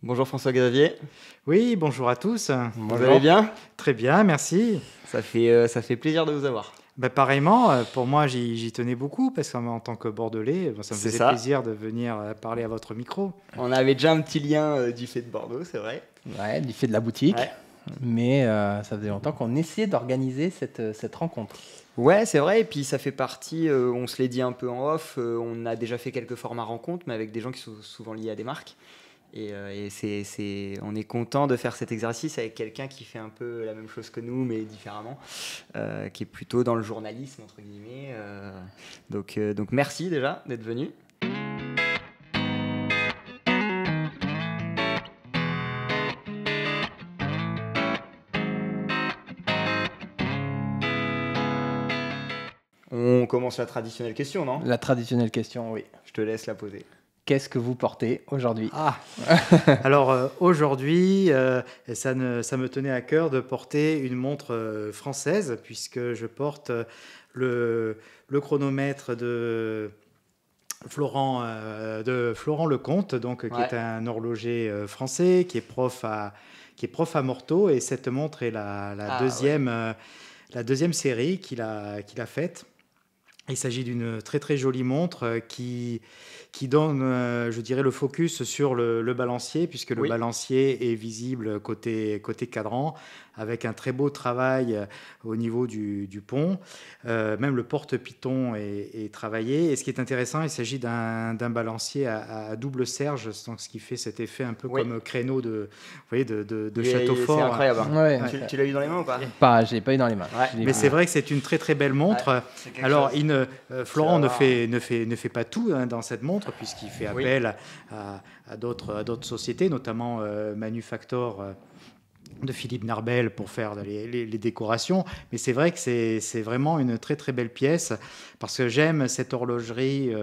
Bonjour François-Xavier, Oui, bonjour à tous. vous allez bien? Très bien, merci. Ça fait plaisir de vous avoir. Pareillement, pour moi, j'y tenais beaucoup parce qu'en tant que Bordelais, ça me C'est faisait ça. plaisir de venir parler à votre micro. On avait déjà un petit lien du fait de Bordeaux, c'est vrai. Ouais, du fait de la boutique. Ouais. Mais ça faisait longtemps qu'on essayait d'organiser cette rencontre. Ouais, c'est vrai, et puis ça fait partie, on se l'est dit un peu en off, on a déjà fait quelques formats rencontres, mais avec des gens qui sont souvent liés à des marques. On est content de faire cet exercice avec quelqu'un qui fait un peu la même chose que nous, mais différemment, qui est plutôt dans le journalisme, entre guillemets. Donc merci déjà d'être venu. On commence la traditionnelle question, non? La traditionnelle question, oui. Je te laisse la poser. Qu'est-ce que vous portez aujourd'hui? Alors aujourd'hui, ça me tenait à cœur de porter une montre française puisque je porte le chronomètre de Florent Lecomte, qui Ouais. est un horloger français, qui est prof à Morteau, et cette montre est la deuxième série qu'il a faite. Il s'agit d'une très très jolie montre qui donne, je dirais, le focus sur le balancier, puisque le Oui. balancier est visible côté cadran, avec un très beau travail au niveau du pont. Même le porte-piton est travaillé. Et ce qui est intéressant, il s'agit d'un balancier à double serge, donc ce qui fait cet effet un peu Oui. comme créneau de C'est château fort. incroyable. Hein. Ouais. Tu l'as eu dans les mains ou pas? Je l'ai pas eu dans les mains. Ouais. Je l'ai Mais vu. c'est vrai que c'est une très très belle montre. Ouais, c'est quelque Alors, chose. Florent ne rare. fait pas tout dans cette montre, puisqu'il fait appel à d'autres sociétés, notamment Manufactor de Philippe Narbel pour faire les décorations. Mais c'est vrai que c'est vraiment une très très belle pièce, parce que j'aime cette horlogerie,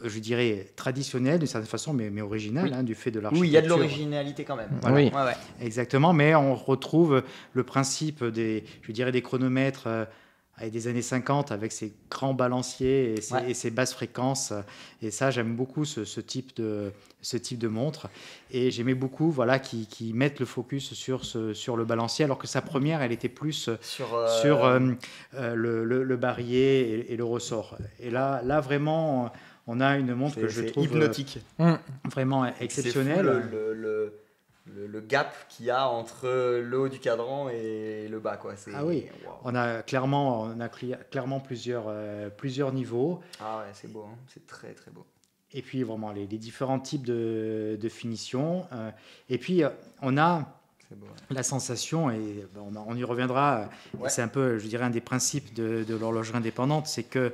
je dirais traditionnelle d'une certaine façon, mais originale, Oui. du fait de Oui, l'architecture. il y a de l'originalité quand même. Voilà. Oui. Ouais, ouais. Exactement, mais on retrouve le principe des chronomètres des années 50, avec ces grands balanciers et ces basses fréquences. Et ça, j'aime beaucoup ce type de montre. Et j'aimais beaucoup qui mettent le focus sur le balancier, alors que sa première, elle était plus sur le barillet et le ressort. Et là vraiment, on a une montre que je c'est trouve hypnotique. vraiment exceptionnelle. C'est fou le gap qu'il y a entre le haut du cadran et le bas, quoi. Ah oui. Wow. On a clairement plusieurs niveaux. Ah ouais, c'est beau, hein. C'est très très beau. Et puis vraiment les différents types de finition. Et puis on a C'est beau. la sensation, et on y reviendra, Ouais. et c'est un peu, je dirais, un des principes de l'horlogerie indépendante, c'est que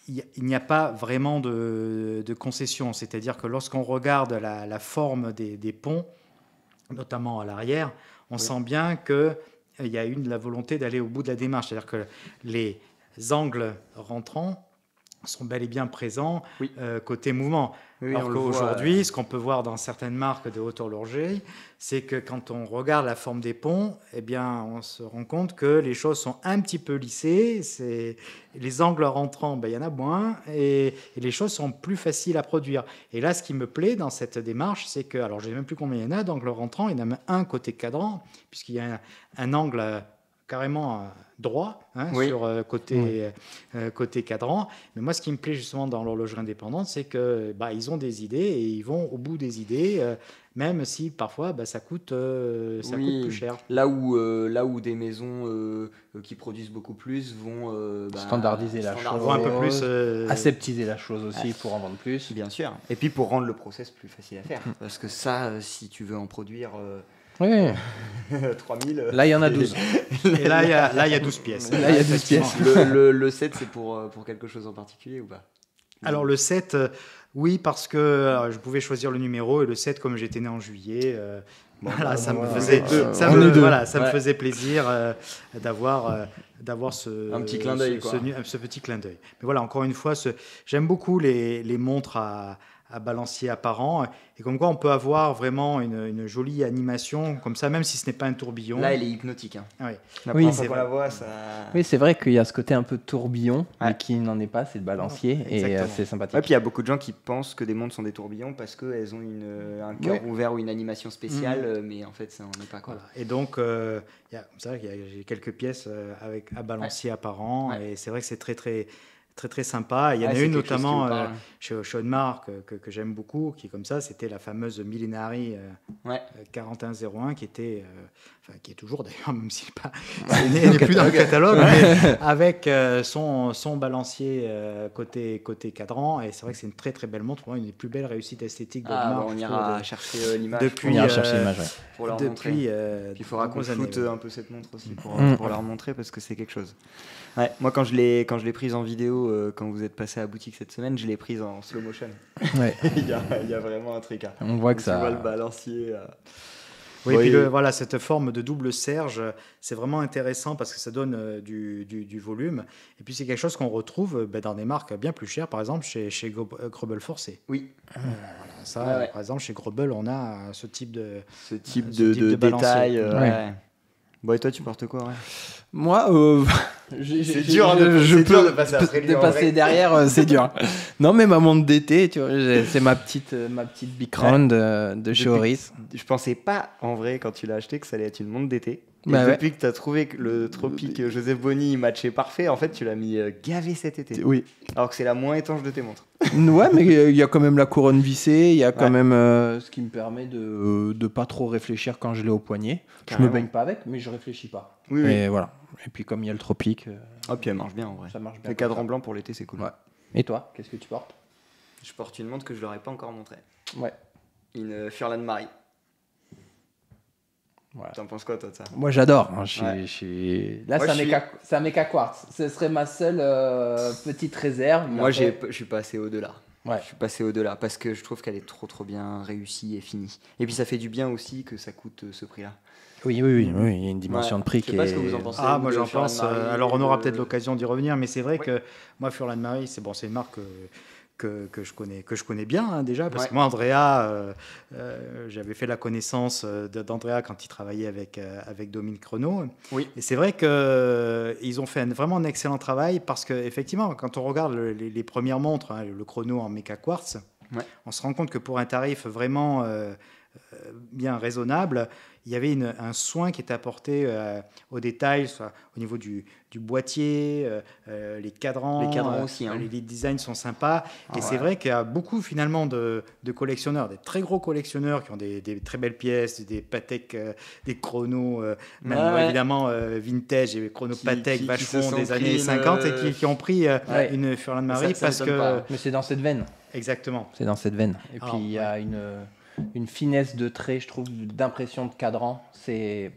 il n'y a pas vraiment de concession. C'est-à-dire que lorsqu'on regarde la forme des ponts, notamment à l'arrière, on sent bien qu'il y a la volonté d'aller au bout de la démarche. C'est-à-dire que les angles rentrants sont bel et bien présents côté mouvement. Oui, Alors on le qu'aujourd'hui, voit, ce qu'on peut voir dans certaines marques de haute horlogerie, c'est que quand on regarde la forme des ponts, on se rend compte que les choses sont un petit peu lissées. Les angles rentrants, il y en a moins, et les choses sont plus faciles à produire. Et là, ce qui me plaît dans cette démarche, c'est que, alors je ne sais même plus combien il y en a d'angles rentrants, il y en a même un côté cadran, puisqu'il y a un angle carrément droit sur côté cadran. Mais moi, ce qui me plaît justement dans l'horlogerie indépendante, c'est que ils ont des idées et ils vont au bout des idées, même si parfois ça coûte plus cher. Là où des maisons qui produisent beaucoup plus vont Standardiser la chose. Vont un peu plus aseptiser la chose aussi pour en vendre plus. Bien sûr. Et puis pour rendre le process plus facile à faire. Parce que ça, si tu veux en produire Oui. 3000... Là, il y en a 12. Et là, il y a 12 pièces. Là, il y a 12 pièces. Le set, c'est pour quelque chose en particulier ou pas? Alors le 7, oui, parce que je pouvais choisir le numéro, et le 7, comme j'étais né en juillet, ça me faisait plaisir d'avoir un petit clin d'œil, ce petit clin d'œil. Mais voilà, encore une fois, j'aime beaucoup les montres à à balancier apparent. Et comme quoi, on peut avoir vraiment une jolie animation comme ça, même si ce n'est pas un tourbillon. Là, elle est hypnotique. Hein. Oui. La Oui, première c'est fois qu'on vrai. la voit, ça. Oui, c'est vrai qu'il y a ce côté un peu tourbillon, Ouais. mais qui n'en est pas, c'est le balancier, et Exactement. c'est sympathique. Ouais, puis il y a beaucoup de gens qui pensent que des montres sont des tourbillons parce qu'elles ont un cœur ouvert ou une animation spéciale, mais en fait, ça n'en est pas. Quoi. Voilà. Et donc, c'est vrai qu'il y a j'ai quelques pièces à balancier apparent, Ouais. et c'est vrai que c'est très sympa. Il y en Ouais, a c'est une quelque chose qui notamment vous parle. chez Audemars que j'aime beaucoup, qui est comme ça, c'était la fameuse Millenary Ouais. 4101 qui était, qui est toujours d'ailleurs, même s'il n'est plus dans le catalogue, mais avec son balancier côté cadran. Et c'est vrai que c'est une très belle montre, pour moi, une des plus belles réussites esthétiques Ah, d'Audemars. bon, on je ira trouve, chercher l'image depuis, On ira chercher l'image, ouais. pour leur montrer. depuis. Puis il faudra qu'on de nombreuses shoote années, un peu cette montre aussi pour leur montrer parce que c'est quelque chose. Ouais, moi, quand je l'ai prise en vidéo, quand vous êtes passé à la boutique cette semaine, je l'ai prise en slow motion. Ouais. il y a vraiment un truc. Hein. On voit que Tu vois ça. le balancier. Oui, Oui. et puis voilà, cette forme de double serge, c'est vraiment intéressant parce que ça donne du volume. Et puis c'est quelque chose qu'on retrouve dans des marques bien plus chères, par exemple chez Grobel Forcé. Oui, Ça, Ouais, ouais. par exemple, chez Grobel, on a ce type de. ce type Ce de, type de balancier. détail. Ouais. Ouais. Bon, et toi, tu portes quoi, ouais Moi, C'est dur de passer après lui, de en passer vrai. derrière, c'est dur. Non, mais ma montre d'été, tu vois, c'est ma petite Big Crown de chez Oris. Je pensais pas, en vrai, quand tu l'as acheté, que ça allait être une montre d'été. Et Bah ouais. depuis que tu as trouvé que le Tropique Joseph Bonny il matchait parfait, en fait, tu l'as mis gavé cet été. Oui. Alors que c'est la moins étanche de tes montres. Ouais, mais il y a quand même la couronne vissée, il y a quand Ouais. même ce qui me permet de pas trop réfléchir quand je l'ai au poignet. Je Carrément. me baigne pas avec, mais je réfléchis pas. Oui, oui. Et voilà. Et puis comme il y a le tropique, Oh, puis elle marche bien, en vrai. ça marche bien. Le comme cadran ça. blanc pour l'été, c'est cool. Ouais. Et toi, qu'est-ce que tu portes? Je porte une montre que je leur ai pas encore montrée. Ouais. Une Furlan Marie. Voilà. T'en penses quoi, toi, de ça Moi j'adore. Hein. Ouais. Là, Moi, c'est un méca quartz. Ce serait ma seule petite réserve. mais Moi, après- je suis passé au-delà. Ouais. Je suis passé au-delà parce que je trouve qu'elle est trop bien réussie et finie. Et puis ça fait du bien aussi que ça coûte ce prix-là. Oui, il y a une dimension Ouais. de prix Je sais qui pas est. ce que vous en pensez. Ah, vous, moi de j'en Furlan pense. Marie, Alors on aura de- peut-être l'occasion d'y revenir, mais c'est vrai Oui. que moi, Furlan Marie, c'est une marque que je connais bien hein, déjà, parce Ouais. que moi, Andrea, j'avais fait la connaissance d'Andrea quand il travaillait avec Dominique Renault. Oui. Et c'est vrai qu'ils ont fait vraiment un excellent travail parce qu'effectivement, quand on regarde les premières montres, hein, le chrono en méca quartz, Ouais. on se rend compte que pour un tarif vraiment bien raisonnable, il y avait un soin qui était apporté aux détails, soit au niveau du boîtier, les cadrans. Les cadrans aussi, hein. Les lead designs sont sympas. Ah et c'est ouais. vrai qu'il y a beaucoup finalement de collectionneurs, des très gros collectionneurs qui ont des très belles pièces, des Patek, des chronos, même Ouais. évidemment vintage et chronos Qui- Patek, qui se Vacheron sont des pris années une, 50 et qui ont pris Ouais. une Furlan Marie Ça parce m'étonne que. pas. Mais c'est dans cette veine. Exactement. C'est dans cette veine. Et Alors, puis il y a une finesse de trait, je trouve, d'impression de cadran. C'est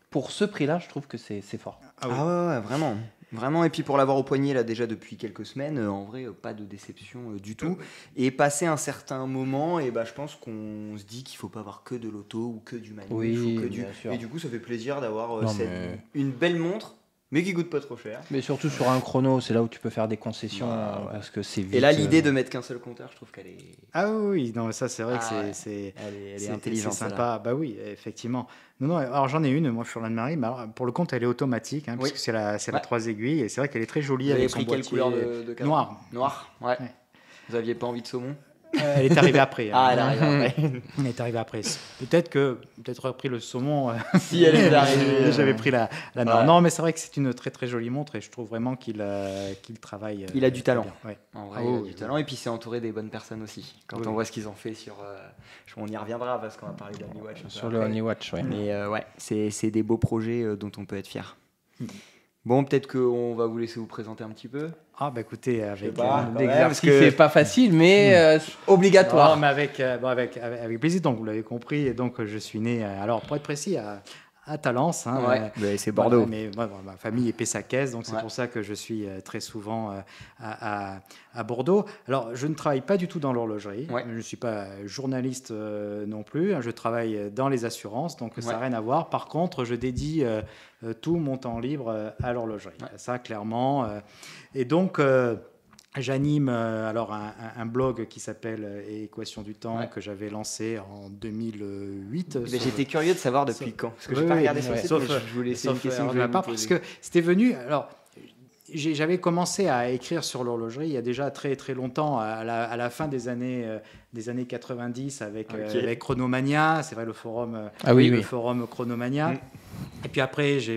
pour ce prix-là, je trouve que c'est fort. Ah oui. Ah ouais, vraiment. Vraiment, et puis pour l'avoir au poignet là déjà depuis quelques semaines, en vrai, pas de déception du tout. Et passé un certain moment, et bah, je pense qu'on se dit qu'il faut pas avoir que de l'auto ou que du manuel. Oui, il faut que bien sûr. Et du coup, ça fait plaisir d'avoir Non, mais- une belle montre, mais qui coûte pas trop cher. Mais surtout sur un chrono, c'est là où tu peux faire des concessions Bah, ouais. parce que c'est vite. Et là, l'idée de mettre qu'un seul compteur, je trouve qu'elle est, Ah oui, non, ça c'est vrai Ah que ouais. c'est elle est intelligente. c'est celle-là. sympa. Bah oui, effectivement. Non, non, alors j'en ai une, moi, Furlan Marie, mais alors, pour le compte, elle est automatique, hein, Oui. parce que c'est la Ouais. 3 aiguilles, et c'est vrai qu'elle est très jolie Vous avez avec son pris quelle boîtier couleur de cadran noir. Noir, ouais. Ouais. Vous aviez pas envie de saumon Elle est arrivée après. Ah, hein. elle arrive après. Elle est arrivée après. Peut-être repris le saumon. Si elle est arrivée. J'avais pris la noire. Ouais. Non, mais c'est vrai que c'est une très très jolie montre, et je trouve vraiment qu'il travaille. Il a du très talent. bien. Ouais. En vrai, Ah il a oui, du oui. talent. Et puis, c'est entouré des bonnes personnes aussi. Quand Oui, on oui. voit ce qu'ils ont fait sur. On y reviendra parce qu'on va parler d'Only Watch. un peu Sur le après. Honey Watch, ouais. Mais ouais, c'est des beaux projets dont on peut être fier. Mm. Bon, peut-être qu'on va vous laisser vous présenter un petit peu. Ah, bah écoutez, avec. pas. quand même, L'exercice parce que- n'est pas facile, mais obligatoire. Non, mais avec plaisir, donc vous l'avez compris. Et donc, je suis né, alors pour être précis, à Talence. Hein, Ouais, mais c'est Bordeaux. voilà, mais moi, ma famille est Pessacaise, donc c'est Ouais. pour ça que je suis très souvent à Bordeaux. Alors, je ne travaille pas du tout dans l'horlogerie. Ouais. Je ne suis pas journaliste non plus. Je travaille dans les assurances, donc ça n'a Ouais. rien à voir. Par contre, je dédie tout mon temps libre à l'horlogerie. Ouais. Ça, clairement. Et donc... J'anime alors un blog qui s'appelle Équation du temps, Ouais. que j'avais lancé en 2008. Mais j'étais curieux de savoir depuis quand. Parce que je n'ai pas regardé sur le site, mais je voulais laisser une question que je de ma voulais part, vous parce poser. que c'était venu. Alors, j'avais commencé à écrire sur l'horlogerie il y a déjà très très longtemps, à la fin des années 90 avec, Ok. avec Chronomania, c'est vrai le forum, Ah oui, le oui. forum Chronomania. Et puis après, je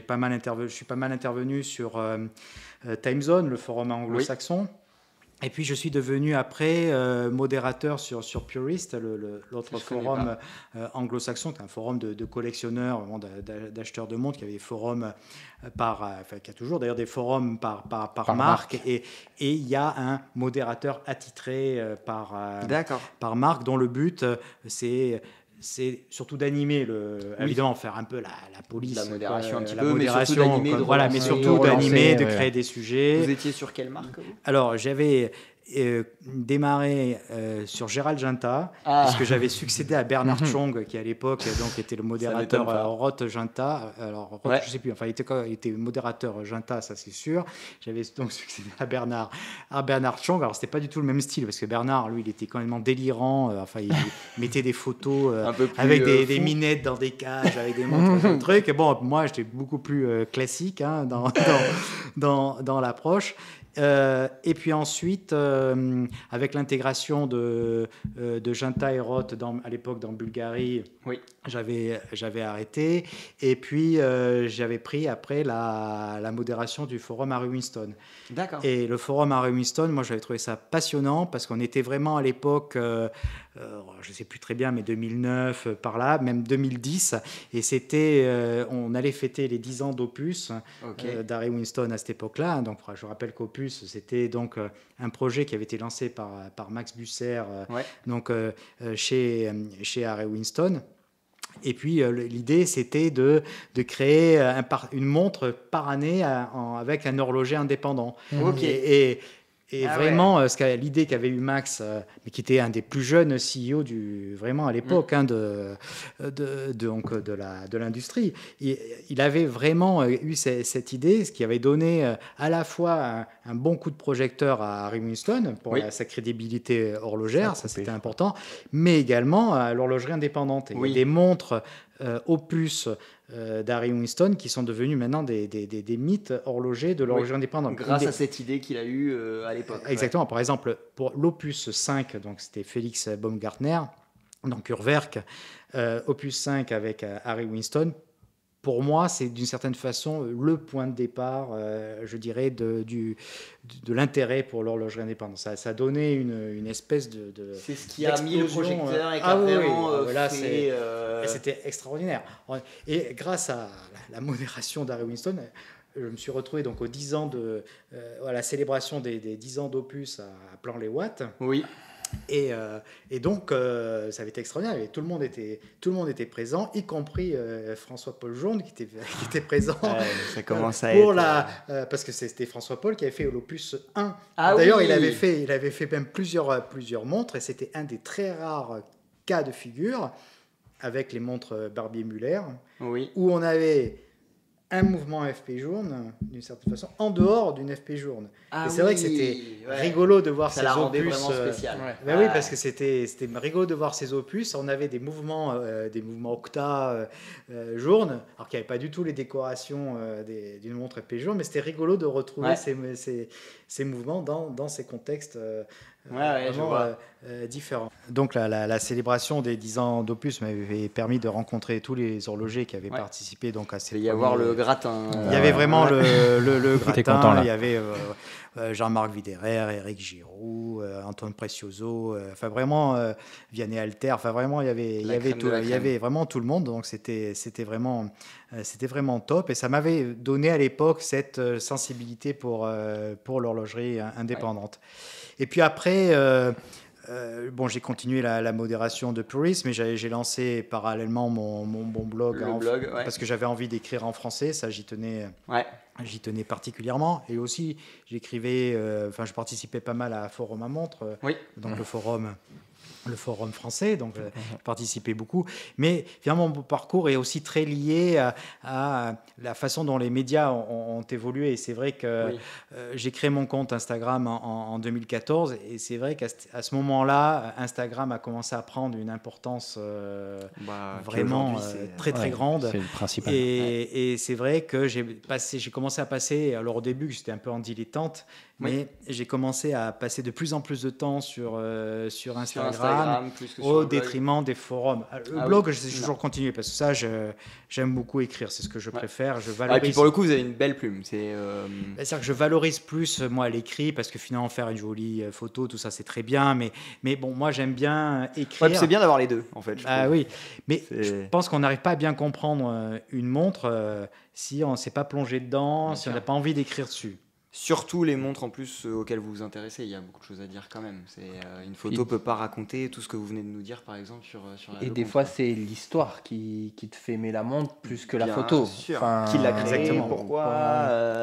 suis pas mal intervenu sur Time Zone, le forum anglo-saxon. Et puis je suis devenu après modérateur sur Purist, l'autre Je connais forum anglo-saxon, qui est un forum de collectionneurs, vraiment d'acheteurs de montres, qui avait des forums qui a toujours d'ailleurs des forums par marque. Et il y a un modérateur attitré D'accord. par marque, dont le but c'est surtout d'animer évidemment faire un peu la police, La modération un petit la peu, mais surtout modération, d'animer, de voilà, mais relancer, surtout de d'animer, relancer, de ouais. créer des sujets. Vous étiez sur quelle marque, vous? Alors, j'avais démarré sur Gérald Ginta, puisque j'avais succédé à Bernard Chong, qui à l'époque donc était le modérateur m'étonne pas. Roth Ginta. Alors, Roth, Ouais. je sais plus, enfin, il était modérateur Ginta, ça c'est sûr. J'avais donc succédé à Bernard Chong. Alors, c'était pas du tout le même style, parce que Bernard, lui, il était quand même délirant. Enfin, il mettait des photos Un peu plus, avec des fou. minettes dans des cages, avec des montres, des trucs. Et bon, moi, j'étais beaucoup plus classique dans l'approche. Et puis ensuite, avec l'intégration de Ginta et Roth à l'époque dans Bulgarie, Oui. j'avais arrêté. Et puis j'avais pris après la modération du forum Harry Winston. D'accord. Et le forum Harry Winston, moi j'avais trouvé ça passionnant parce qu'on était vraiment à l'époque, je ne sais plus très bien, mais 2009, par là, même 2010. Et on allait fêter les 10 ans d'Opus d'Harry Winston à cette époque-là. Donc je rappelle qu'Opus, c'était donc un projet qui avait été lancé par Max Busser donc, chez Harry Winston. Et puis l'idée, c'était de créer une montre par année avec un horloger indépendant. Ok. Et vraiment, l'idée qu'avait eu Max, mais qui était un des plus jeunes CEO vraiment à l'époque de l'industrie, il avait vraiment eu cette idée, ce qui avait donné à la fois un bon coup de projecteur à Harry Winston pour sa crédibilité horlogère, ça c'était important, mais également à l'horlogerie indépendante. Il y a des montres Opus d'Harry Winston qui sont devenus maintenant des mythes horlogers de l'horlogerie indépendante. Grâce à cette idée qu'il a eue à l'époque. Exactement. Par exemple, pour l'Opus 5, donc c'était Félix Baumgartner, donc Urwerk, Opus 5 avec Harry Winston. Pour moi, c'est d'une certaine façon le point de départ, je dirais, de l'intérêt pour l'horlogerie indépendante. Ça a donné une espèce de c'est ce qui a mis le projecteur et qui a vraiment fait... C'était extraordinaire. Et grâce à la modération d'Harry Winston, je me suis retrouvé donc aux 10 ans à la célébration des 10 ans d'Opus à Plan-les-Ouates. Oui. Et donc, ça avait été extraordinaire. Et tout le monde était présent, y compris François-Paul Journe qui était présent. Ça commence à être... parce que c'était François-Paul qui avait fait l'Opus 1. Ah d'ailleurs, oui. il avait fait même plusieurs montres, et c'était un des très rares cas de figure avec les montres Barbier-Muller, où on avait un mouvement FP Journe, d'une certaine façon, en dehors d'une FP Journe. Et c'est vrai que c'était rigolo de voir ces opus. Ça la rendait vraiment spécial. Oui, parce que c'était rigolo de voir ces opus. On avait des mouvements octa Journe, alors qu'il n'y avait pas du tout les décorations d'une montre FP Journe, mais c'était rigolo de retrouver ces mouvements dans ces contextes vraiment différents. Donc la célébration des 10 ans d'Opus m'avait permis de rencontrer tous les horlogers qui avaient participé donc, à ces Il y avoir le gratin. Il y avait vraiment le gratin. Content, là. Il y avait Jean-Marc Widerer, Éric Giroux, Antoine Precioso, enfin vraiment Vianney Alter, enfin vraiment il y avait vraiment tout le monde, donc c'était vraiment top, et ça m'avait donné à l'époque cette sensibilité pour l'horlogerie indépendante. Et puis après j'ai continué la modération de Purist, mais j'ai lancé parallèlement mon blog, parce que j'avais envie d'écrire en français, ça j'y tenais particulièrement, et aussi j'écrivais, je participais pas mal à Forum à montre, donc le forum le forum français, donc j'ai participé beaucoup. Mais finalement, mon parcours est aussi très lié à la façon dont les médias ont évolué. Et c'est vrai que j'ai créé mon compte Instagram en 2014. Et c'est vrai qu'à ce moment-là, Instagram a commencé à prendre une importance vraiment très, très grande. C'est le principal. Et c'est vrai que j'ai commencé à passer, alors au début, j'étais un peu en dilettante, mais j'ai commencé à passer de plus en plus de temps sur Instagram plus que au détriment des forums. Le blog, j'ai toujours continué. continué parce que ça, j'aime beaucoup écrire, c'est ce que je préfère. Je Et valorise. puis pour le coup, vous avez une belle plume. C'est-à-dire que je valorise plus, moi, l'écrit, parce que finalement, faire une jolie photo, tout ça, c'est très bien. Mais bon, moi, j'aime bien écrire. Ouais, c'est bien d'avoir les deux, en fait. Oui, mais je pense qu'on n'arrive pas à bien comprendre une montre si on ne s'est pas plongé dedans, Bien si sûr. on n'a pas envie d'écrire dessus. Surtout les montres en plus auxquelles vous vous intéressez, il y a beaucoup de choses à dire quand même. Une photo peut pas raconter tout ce que vous venez de nous dire par exemple sur la Et des montre. fois, c'est l'histoire qui te fait aimer la montre plus que la Bien photo. sûr. Qui l'a créé, Exactement.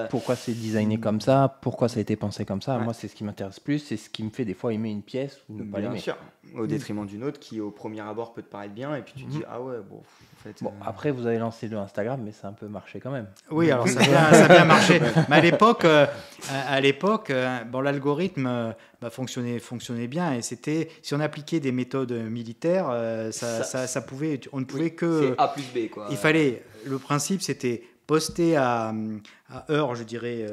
Pourquoi c'est designé comme ça, pourquoi ça a été pensé comme ça. Ouais. Moi, c'est ce qui m'intéresse plus, c'est ce qui me fait des fois aimer une pièce ou ne pas Bien l'aimer. sûr, au détriment d'une autre qui au premier abord peut te paraître bien et puis tu te dis ah ouais bon en fait. Bon, après, vous avez lancé le Instagram, mais ça a un peu marché quand même. Oui, alors ça a bien marché. Mais à l'époque, bon, l'algorithme fonctionnait bien. Et c'était, si on appliquait des méthodes militaires, ça pouvait, on ne pouvait que. C'est A plus B quoi. Il fallait. Le principe, c'était poster à heure, je dirais,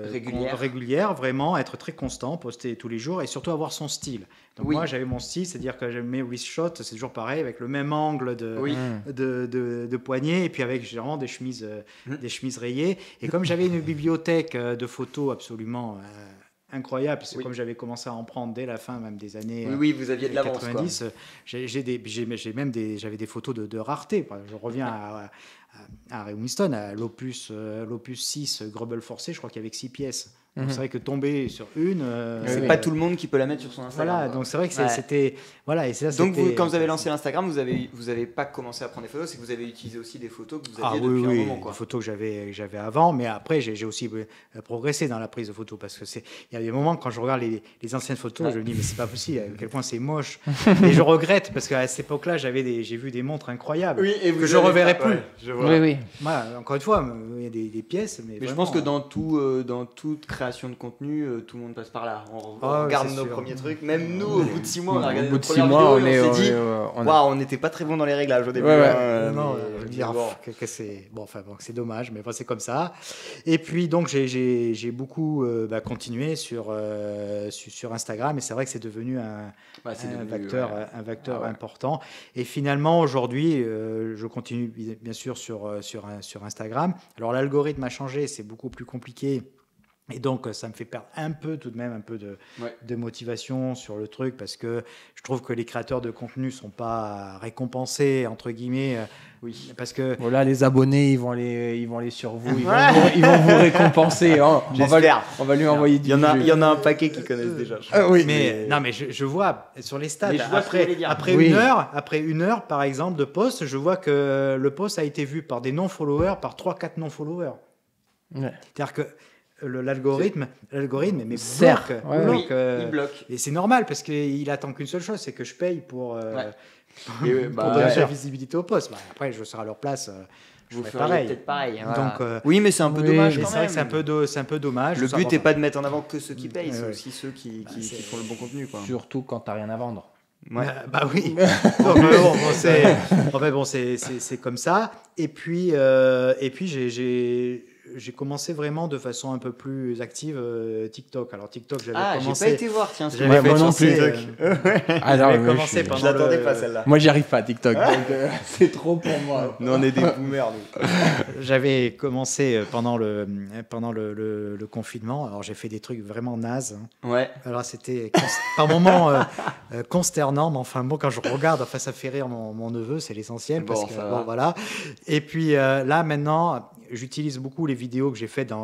régulière, vraiment, être très constant, poster tous les jours et surtout avoir son style. Donc moi, j'avais mon style, c'est-à-dire que j'aimais wrist shot, c'est toujours pareil, avec le même angle de poignet et puis avec généralement des chemises rayées. Et comme j'avais une bibliothèque de photos absolument incroyable, parce que comme j'avais commencé à en prendre dès la fin même des années vous aviez de l'avance 90, j'avais des photos de rareté. Je reviens à Ray Winston, à l'opus 6 Grubble Forcé, je crois qu'il y avait que 6 pièces. Donc c'est vrai que tomber sur une... c'est pas tout le monde qui peut la mettre sur son Instagram. Voilà, donc c'est vrai que c'était... Voilà, et ça, donc quand vous avez lancé l'Instagram, vous avez pas commencé à prendre des photos, c'est que vous avez utilisé aussi des photos que vous aviez depuis un moment. Des photos que j'avais avant, mais après j'ai aussi progressé dans la prise de photos, parce que il y a des moments quand je regarde les anciennes photos, je me dis mais c'est pas possible, à quel point c'est moche. Et je regrette, parce qu'à cette époque-là, j'ai vu des montres incroyables que je reverrai plus. Oui. Voilà, encore une fois, il y a des pièces, mais je pense que dans toute création de contenu, tout le monde passe par là. On regarde nos premiers trucs, même nous, au bout de 6 mois, on a regardé nos premières vidéos et on s'est dit, on n'était pas très bon dans les réglages au début. C'est dommage, mais c'est comme ça. Et puis donc j'ai beaucoup continué sur Instagram, et c'est vrai que c'est devenu un vecteur important. Et finalement aujourd'hui, je continue bien sûr sur Instagram. Alors l'algorithme a changé, c'est beaucoup plus compliqué. Et donc, ça me fait perdre tout de même un peu de motivation sur le truc, parce que je trouve que les créateurs de contenu sont pas récompensés, entre guillemets. Parce que voilà, les abonnés, ils vont aller sur vous, ils vont vous récompenser. Hein. On va lui envoyer du. Il y en a un paquet qui connaissent déjà. Mais je vois sur les stats après une heure, par exemple, de post, je vois que le post a été vu par des non-followers, par 3-4 non-followers. C'est-à-dire que l'algorithme mais il bloque. Et c'est normal, parce qu'il attend qu'une seule chose, c'est que je paye pour donner la visibilité au poste. Après, je serai à leur place, je ferai pareil. Peut-être pareil. Donc, oui, mais c'est un peu dommage. C'est vrai que c'est un peu dommage. Le but n'est pas de mettre en avant que ceux qui payent, c'est aussi ceux qui font le bon contenu, quoi. Surtout quand t'as rien à vendre. Oui. C'est comme ça. Et puis j'ai commencé vraiment de façon un peu plus active TikTok. Alors TikTok, j'avais commencé. J'ai pas été voir, tiens. J'avais commencé. Je l'attendais pas celle-là. Moi, j'y arrive pas à TikTok, donc c'est trop pour moi. Nous, on est des boomers, nous. J'avais commencé pendant le confinement. Alors j'ai fait des trucs vraiment nazes. Ouais. Alors c'était par moments consternant, mais enfin bon, quand je regarde, ça fait rire mon neveu, c'est l'essentiel, parce que voilà. Et puis là maintenant, j'utilise beaucoup les vidéos que j'ai faites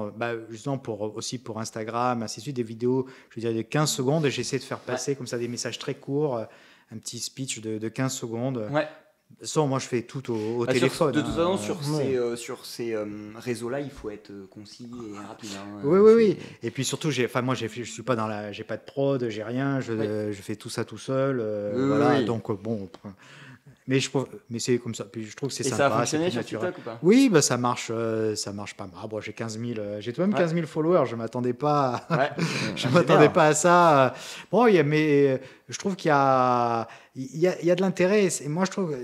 justement pour Instagram, ainsi de suite, des vidéos, je veux dire, de 15 secondes, et j'essaie de faire passer comme ça des messages très courts, un petit speech de 15 secondes. Ça, moi, je fais tout au Bah, téléphone. de toute façon, ouais. sur ces réseaux-là, il faut être concis et rapide. Hein. Oui, oui, oui. Et puis surtout, moi, je suis pas j'ai pas de prod, j'ai rien. Oui. Je fais tout ça tout seul. Oui, Voilà. oui. Donc bon. Mais c'est comme ça. Puis je trouve que c'est Et ça a sympa, c'est fonctionné plus sur naturel. TikTok ou pas? Oui, bah ça marche pas mal. Bon, j'ai 15 000, j'ai tout de même Ouais. 15 000 followers. Je m'attendais pas. Ouais. Je Ah, m'attendais super. pas à ça. Bon, mais je trouve il y a de l'intérêt. Et moi, je trouve,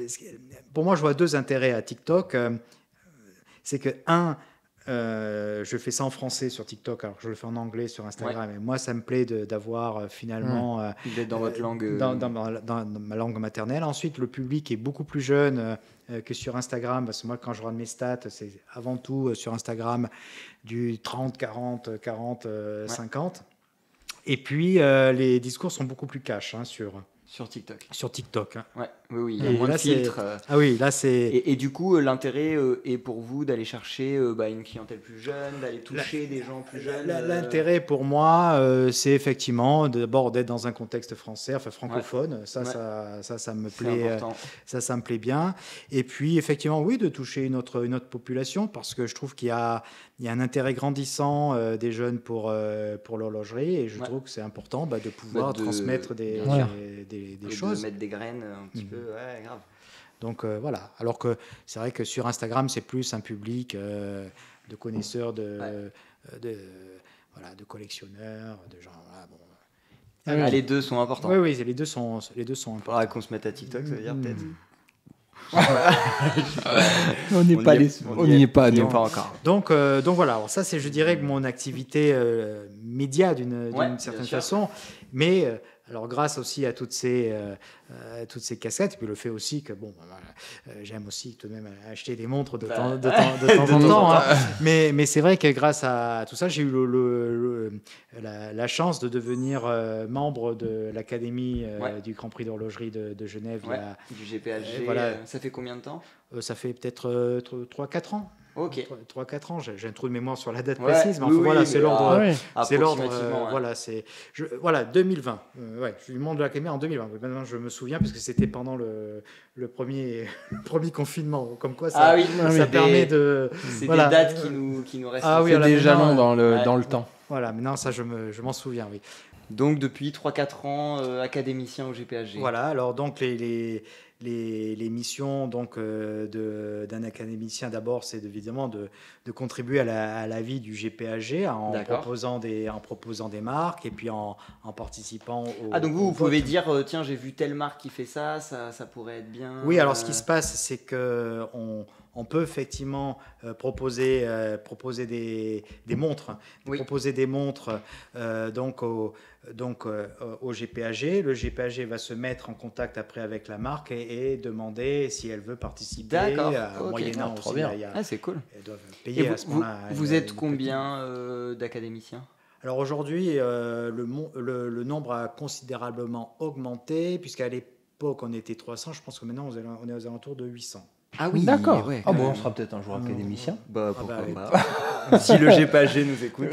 pour moi, je vois deux intérêts à TikTok. C'est que, un, je fais ça en français sur TikTok, alors que je le fais en anglais sur Instagram. Et moi, ça me plaît d'avoir finalement D'être dans votre langue. dans ma langue maternelle. Ensuite, le public est beaucoup plus jeune que sur Instagram, parce que moi, quand je regarde mes stats, c'est avant tout sur Instagram du 30, 40, 40, 50. Et puis, les discours sont beaucoup plus cash Sur TikTok. sur TikTok. Hein. Ouais. Oui, oui, il y a Et moins de là, c'est... filtres. Ah oui, là, c'est... Et du coup, l'intérêt est pour vous d'aller chercher une clientèle plus jeune, d'aller toucher des gens plus jeunes. L'intérêt pour moi, c'est effectivement d'abord d'être dans un contexte français, enfin francophone. Ouais. Ça me C'est plaît. important. Ça me plaît bien. Et puis effectivement, oui, de toucher une autre population, parce que je trouve qu'il y a un intérêt grandissant des jeunes pour l'horlogerie, et je trouve que c'est important de pouvoir transmettre des choses. De mettre des graines un petit peu, ouais, grave. Donc voilà. Alors que c'est vrai que sur Instagram, c'est plus un public de connaisseurs, voilà, de collectionneurs, de gens. Voilà, bon. Ah, les deux sont importants. Oui, les deux sont importants. Faudra qu'on se mette à TikTok, ça veut dire peut-être. On n'y est pas, On n'y est nous. pas encore. Donc voilà. Alors ça, c'est, je dirais, mon activité média d'une certaine bien sûr. façon. Mais alors grâce aussi à toutes ces casquettes, et puis le fait aussi que j'aime aussi tout de même acheter des montres de temps en temps. Hein. Mais c'est vrai que grâce à tout ça, j'ai eu la chance de devenir membre de l'Académie du Grand Prix d'horlogerie de Genève. Du GPHG. Voilà. Ça fait combien de temps? Ça fait peut-être 3-4 ans. Ok. 3-4 ans, j'ai un trou de mémoire sur la date précise, mais enfin, voilà, c'est l'ordre. C'est l'ordre. Voilà, 2020. Je suis membre de l'Académie en 2020. Maintenant, je me souviens, parce que c'était pendant le premier confinement. Comme quoi, ça permet de. C'est des dates qui nous restent. C'est des jalons dans le temps. Voilà, maintenant, ça, je m'en souviens, oui. Donc, depuis 3-4 ans, académicien au GPHG. Voilà, alors donc les missions donc d'un académicien d'abord, c'est évidemment de contribuer à la vie du GPHG en proposant des marques et puis en participant au donc vous pouvez dire tiens, j'ai vu telle marque qui fait ça pourrait être bien. Oui, alors ce qui se passe, c'est que on peut effectivement proposer des montres, proposer des montres donc au GPHG. Le GPHG va se mettre en contact après avec la marque et demander si elle veut participer. D'accord. Moyennant aussi. Bien. C'est cool. Elles doivent payer à ce moment-là. Vous êtes combien d'académiciens? Alors aujourd'hui, le nombre a considérablement augmenté, puisqu'à l'époque on était 300. Je pense que maintenant on est aux alentours de 800. Ah oui, d'accord. Ouais, On sera peut-être un jour académicien. Pourquoi pas. Si le GPHG nous écoute.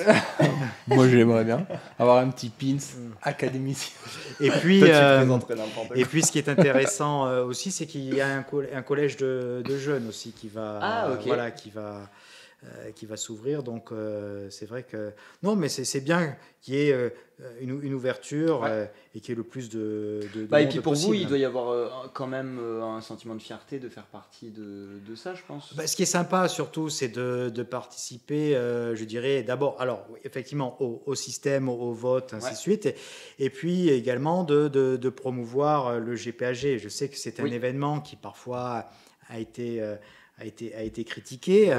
Moi, j'aimerais bien avoir un petit pins académicien. Et puis, toi, tu présenterais n'importe quoi. Et puis, ce qui est intéressant aussi, c'est qu'il y a un collège de jeunes aussi qui va, qui va s'ouvrir. Donc, c'est vrai que non, mais c'est bien qu'il y ait une ouverture et qu'il y ait le plus de et puis pour possible. vous, il doit y avoir quand même un sentiment de fierté de faire partie de ça, je pense. Ce qui est sympa surtout, c'est de participer, je dirais, d'abord, alors effectivement, au système, au vote, ainsi de suite, et puis également de promouvoir le GPHG. Je sais que c'est un événement qui parfois a été critiqué,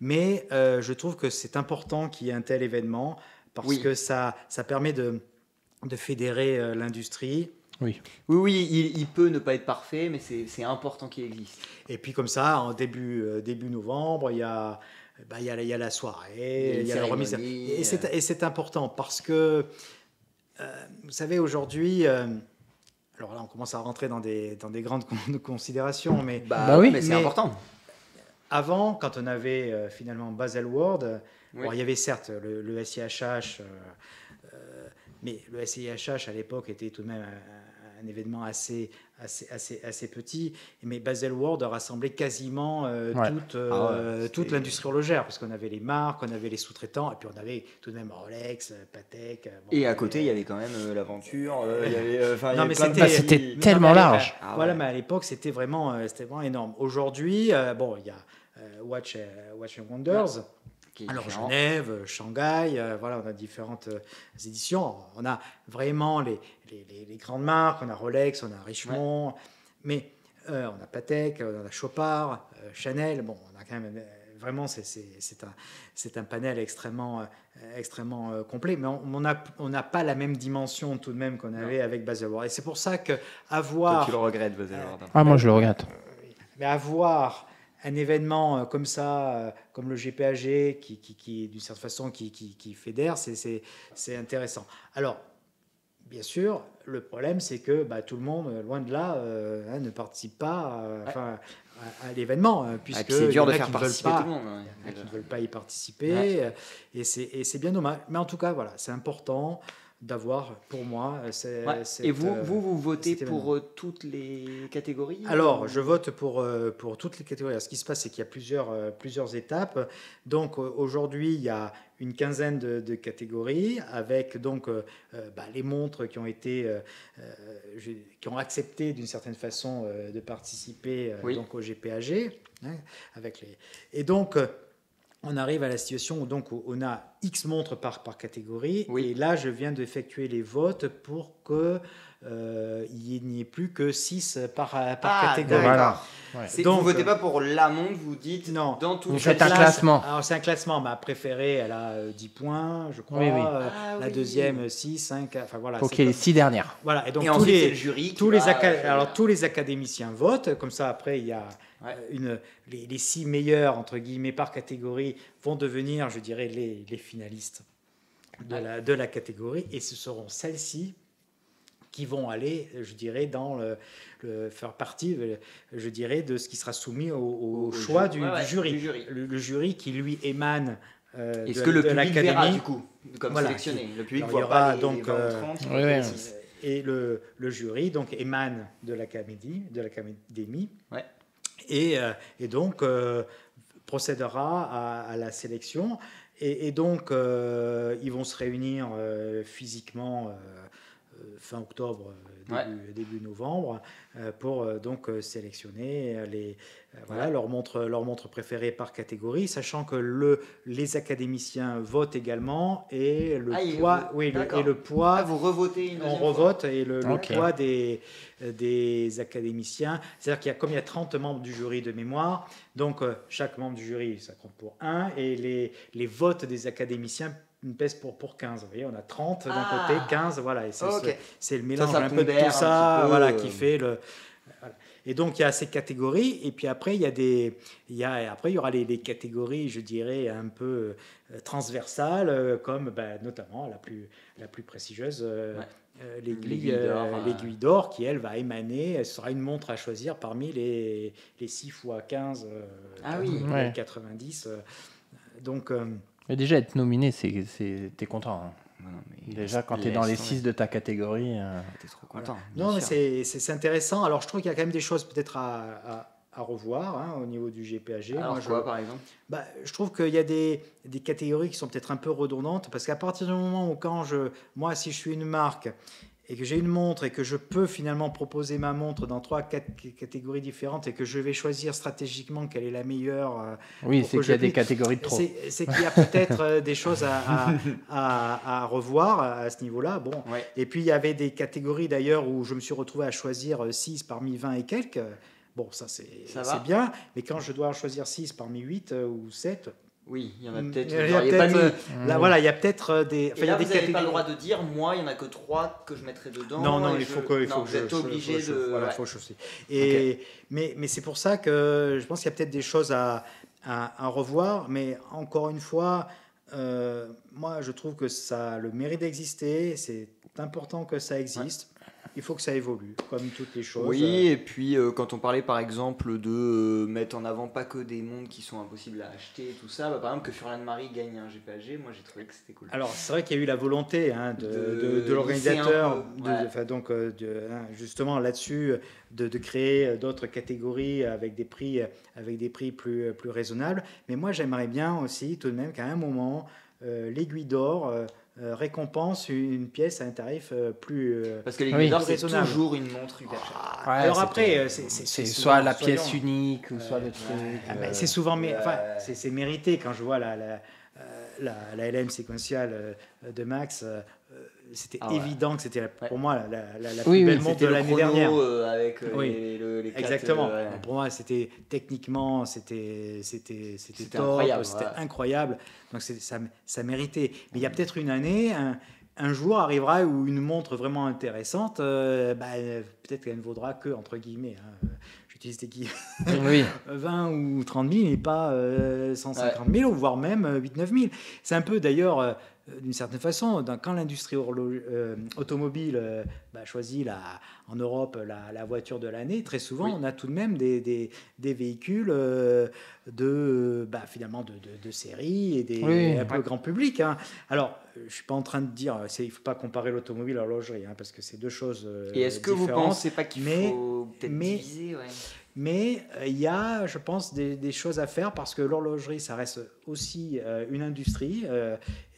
mais je trouve que c'est important qu'il y ait un tel événement parce que ça permet de fédérer l'industrie. Oui, il peut ne pas être parfait, mais c'est important qu'il existe. Et puis comme ça, en début novembre, il y a la soirée, il y a la remise. Et c'est important parce que, vous savez, aujourd'hui... alors là, on commence à rentrer dans des grandes considérations, mais mais c'est important. Avant, quand on avait finalement Baselworld, il y avait certes le SIHH, mais le SIHH à l'époque était tout de même un événement assez petit, mais Baselworld a rassemblé quasiment toute l'industrie horlogère, parce qu'on avait les marques, on avait les sous-traitants, et puis on avait tout de même Rolex, Patek. Et à côté, il y avait quand même l'aventure. Il y avait, non, mais c'était tellement large. Voilà, mais à l'époque, c'était vraiment énorme. Aujourd'hui, il y a Watch and Wonders. Alors Genève, Shanghai, voilà, on a différentes éditions. On a vraiment les grandes marques, on a Rolex, on a Richemont, mais on a Patek, on a Chopard, Chanel. Bon, on a quand même vraiment, c'est un panel extrêmement complet, mais on n'a pas la même dimension tout de même qu'on avait avec Baselworld. Et c'est pour ça que avoir. Toi, tu le regrettes, Baselworld. Moi je le regrette. Mais avoir un événement comme ça, comme le GPAG, qui d'une certaine façon, qui fédère, c'est intéressant. Alors, bien sûr, le problème, c'est que tout le monde, loin de là, ne participe pas à l'événement, puisque c'est dur de faire participer tout le monde. Il y en a qui ne veulent pas y participer, et c'est bien dommage. Mais en tout cas, voilà, c'est important d'avoir, pour moi, et vous votez pour toutes les catégories? Alors, je vote pour toutes les catégories. Alors, ce qui se passe, c'est qu'il y a plusieurs étapes. Donc, aujourd'hui, il y a une quinzaine de catégories, avec donc les montres qui ont accepté d'une certaine façon de participer donc au GPAG. Et donc, on arrive à la situation où donc on a X montres par catégorie, et là je viens d'effectuer les votes pour que il n'y ait plus que 6 par catégorie. D'accord. Donc vous votez pas pour la montre, vous dites non. Dans tout. Vous faites un classement. Alors c'est un classement. Ma préférée, elle a 10 points, je crois. La deuxième 6, 5. Enfin voilà. Ok, les 6 dernières. Voilà. Et donc le jury. Tous les académiciens votent. Comme ça, après il y a les 6 meilleurs entre guillemets par catégorie vont devenir, je dirais, les finalistes de la catégorie, et ce seront celles-ci qui vont aller, je dirais, faire partie, je dirais, de ce qui sera soumis au choix du jury. Le jury qui lui émane Est-ce que le public verra du coup, comme sélectionné? Le public voit donc 30, et le jury donc émane de l'académie, et donc procédera à la sélection, et donc ils vont se réunir physiquement fin octobre, début novembre, pour donc sélectionner leur montre préférée par catégorie, sachant que les académiciens votent également, et le poids vous revotez on revote, et le poids des académiciens, c'est-à-dire qu'il y a 30 membres du jury de mémoire, donc chaque membre du jury ça compte pour 1, et les votes des académiciens pèse pour 15. Vous voyez, on a 30 d'un côté, 15, voilà. Et c'est le mélange un peu de tout ça, qui fait le... Voilà. Et donc, il y a ces catégories, et puis après, il y aura les catégories, je dirais, un peu transversales, comme notamment la plus prestigieuse, l'aiguille d'or, qui, elle, va émaner, ce sera une montre à choisir parmi les 6 x 15, 90. Donc... Mais déjà, être nominé, t'es content. Hein. Déjà, quand tu es dans les 6 de ta catégorie, t'es trop content. Non, mais c'est intéressant. Alors, je trouve qu'il y a quand même des choses peut-être à revoir au niveau du GPAG. Alors, quoi, par exemple? Je trouve qu'il y a des catégories qui sont peut-être un peu redondantes, parce qu'à partir du moment où, moi, si je suis une marque et que j'ai une montre et que je peux finalement proposer ma montre dans 3-4 catégories différentes, et que je vais choisir stratégiquement quelle est la meilleure. Oui, c'est qu'il y a des catégories de trop. C'est qu'il y a peut-être des choses à revoir à ce niveau-là. Bon. Et puis il y avait des catégories d'ailleurs où je me suis retrouvé à choisir 6 parmi 20 et quelques. Bon, ça c'est bien, mais quand je dois en choisir 6 parmi 8 ou 7... Oui, il y en a peut-être. Il y a peut-être des. Et là, vous n'avez pas le droit de dire, moi, il n'y en a que 3 que je mettrai dedans. Non, il faut que vous êtes obligé de. Voilà, faut chausser. Mais c'est pour ça que je pense qu'il y a peut-être des choses à revoir. Mais encore une fois, moi, je trouve que ça a le mérite d'exister. C'est important que ça existe. il faut que ça évolue, comme toutes les choses. Oui, et puis quand on parlait par exemple de mettre en avant pas que des montres qui sont impossibles à acheter et tout ça, par exemple que Furlan Marie gagne un GPAG, moi j'ai trouvé que c'était cool. Alors c'est vrai qu'il y a eu la volonté de l'organisateur, justement là-dessus, de créer d'autres catégories avec des prix plus raisonnables. Mais moi j'aimerais bien aussi tout de même qu'à un moment, l'Aiguille d'Or récompense une pièce à un tarif plus parce que l'Aiguille d'Or c'est raisonnable. Toujours une montre hyper chère. Ouais, alors après c'est soit la pièce unique ou soit le truc. C'est souvent c'est mérité quand je vois la LM séquentielle de Max. C'était évident que c'était pour moi la plus belle montre de l'année dernière. Avec les 4, exactement. Pour moi, c'était techniquement, c'était top, c'était incroyable. Donc ça méritait. Mais il y a peut-être une année, un jour arrivera où une montre vraiment intéressante, peut-être qu'elle ne vaudra que, entre guillemets, j'utilise des guillemets, 20 ou 30 000 et pas 150 000, voire même 8-9 000. C'est un peu d'ailleurs... d'une certaine façon, quand l'industrie automobile choisit en Europe la voiture de l'année, très souvent on a tout de même des véhicules finalement de série et un peu grand public. Hein. Alors, je ne suis pas en train de dire il ne faut pas comparer l'automobile à l'horlogerie, parce que c'est deux choses et est-ce que différentes. vous ne pensez pas qu'il faut peut-être diviser Mais il y a, je pense, des choses à faire parce que l'horlogerie, ça reste aussi une industrie